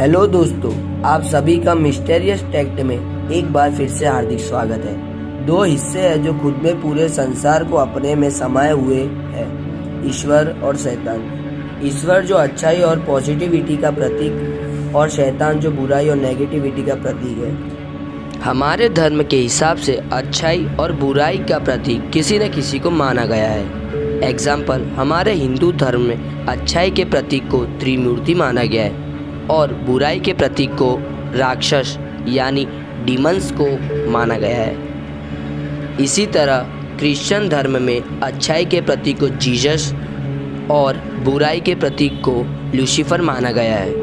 Hello दोस्तों, आप सभी का मिस्टीरियस टेक्ट में एक बार फिर से हार्दिक स्वागत है। दो हिस्से हैं जो खुद में पूरे संसार को अपने में समाये हुए हैं, ईश्वर और शैतान। ईश्वर जो अच्छाई और पॉजिटिविटी का प्रतीक और शैतान जो बुराई और नेगेटिविटी का प्रतीक है। हमारे धर्म के हिसाब से अच्छाई और बुराई का प्रतीक किसी न किसी को माना गया है। एग्जाम्पल, हमारे हिंदू धर्म में अच्छाई के प्रतीक को त्रिमूर्ति माना गया है और बुराई के प्रतीक को राक्षस यानी डीमंस को माना गया है। इसी तरह क्रिश्चियन धर्म में अच्छाई के प्रतीक को जीसस और बुराई के प्रतीक को लूसीफर माना गया है।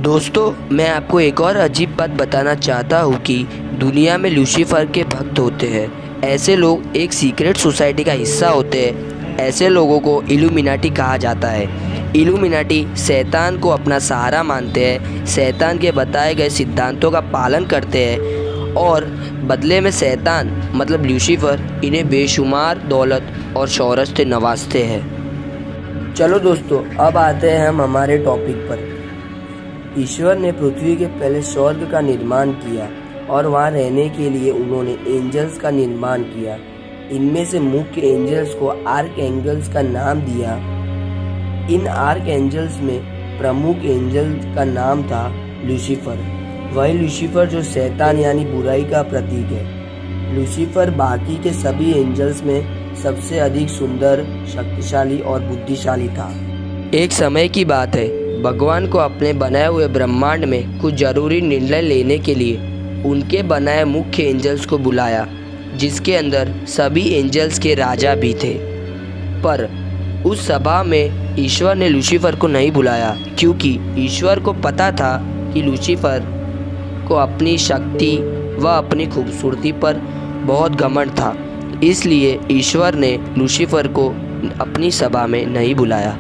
दोस्तों, मैं आपको एक और अजीब बात बताना चाहता हूँ कि दुनिया में लूसीफर के भक्त होते हैं। ऐसे लोग एक सीक्रेट सोसाइटी का हिस्सा होते हैं। ऐसे लोगों को इल्यूमिनाटी कहा जाता है। इल्यूमिनाटी शैतान को अपना सहारा मानते हैं, शैतान के बताए गए सिद्धांतों का पालन करते हैं और बदले में शैतान मतलब लूसीफर इन्हें बेशुमार दौलत और शोहरत से नवाजते हैं। चलो दोस्तों, अब आते हैं हम हमारे टॉपिक पर। ईश्वर ने पृथ्वी के पहले स्वर्ग का निर्माण किया और वहाँ रहने के लिए उन्होंने एंजल्स का निर्माण किया। इनमें से मुख्य एंजल्स को आर्क एंजल्स का नाम दिया। इन आर्क एंजल्स में प्रमुख एंजल का नाम था लूसीफर। वही लूसीफर जो शैतान यानी बुराई का प्रतीक है। लूसीफर बाकी के सभी एंजल्स में सबसे अधिक सुंदर, शक्तिशाली और बुद्धिशाली था। एक समय की बात है, भगवान को अपने बनाए हुए ब्रह्मांड में कुछ जरूरी निर्णय लेने के लिए उनके बनाए मुख्य एंजल्स को बुलाया, जिसके अंदर सभी एंजल्स के राजा भी थे। पर उस सभा में ईश्वर ने लूसीफर को नहीं बुलाया, क्योंकि ईश्वर को पता था कि लूसीफर को अपनी शक्ति व अपनी खूबसूरती पर बहुत घमंड था। इसलिए ईश्वर ने लूसीफर को अपनी सभा में नहीं बुलाया।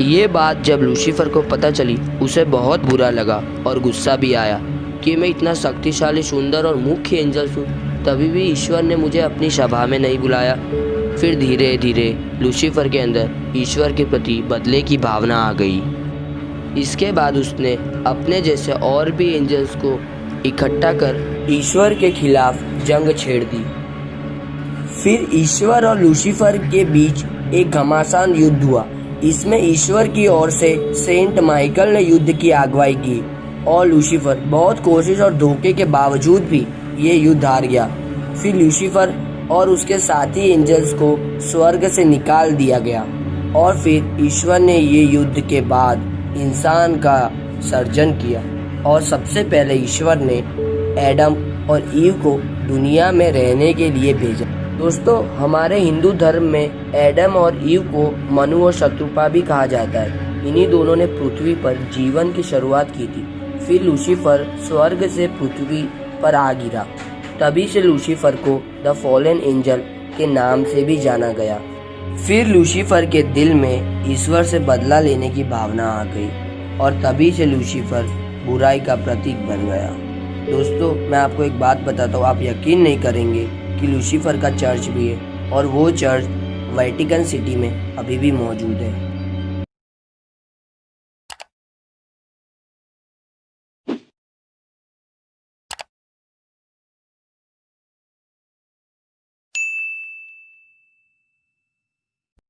ये बात जब लूसीफर को पता चली, उसे बहुत बुरा लगा और गुस्सा भी आया कि मैं इतना शक्तिशाली, सुंदर और मुख्य एंजल हूँ, तभी भी ईश्वर ने मुझे अपनी सभा में नहीं बुलाया। फिर धीरे धीरे लूसीफर के अंदर ईश्वर के प्रति बदले की भावना आ गई। इसके बाद उसने अपने जैसे और भी एंजल्स को इकट्ठा कर ईश्वर के खिलाफ जंग छेड़ दी। फिर ईश्वर और लूसीफर के बीच एक घमासान युद्ध हुआ। इसमें ईश्वर की ओर से सेंट माइकल ने युद्ध की अगुवाई की और लूसीफर बहुत कोशिश और धोखे के बावजूद भी ये युद्ध हार गया। फिर लूसीफर और उसके साथी एंजल्स को स्वर्ग से निकाल दिया गया और फिर ईश्वर ने ये युद्ध के बाद इंसान का सर्जन किया और सबसे पहले ईश्वर ने एडम और ईव को दुनिया में रहने के लिए भेजा। दोस्तों, हमारे हिंदू धर्म में एडम और ईव को मनु और शत्रुपा भी कहा जाता है। इन्हीं दोनों ने पृथ्वी पर जीवन की शुरुआत की थी। फिर लूसीफर स्वर्ग से पृथ्वी पर आ गिरा। तभी से लूसीफर को द फॉलन एंजल के नाम से भी जाना गया। फिर लूसीफर के दिल में ईश्वर से बदला लेने की भावना आ गई और तभी से लूसीफर बुराई का प्रतीक बन गया। दोस्तों, मैं आपको एक बात बताता हूँ, आप यकीन नहीं करेंगे कि लूसीफर का चर्च भी है और वो चर्च वेटिकन सिटी में अभी भी मौजूद है।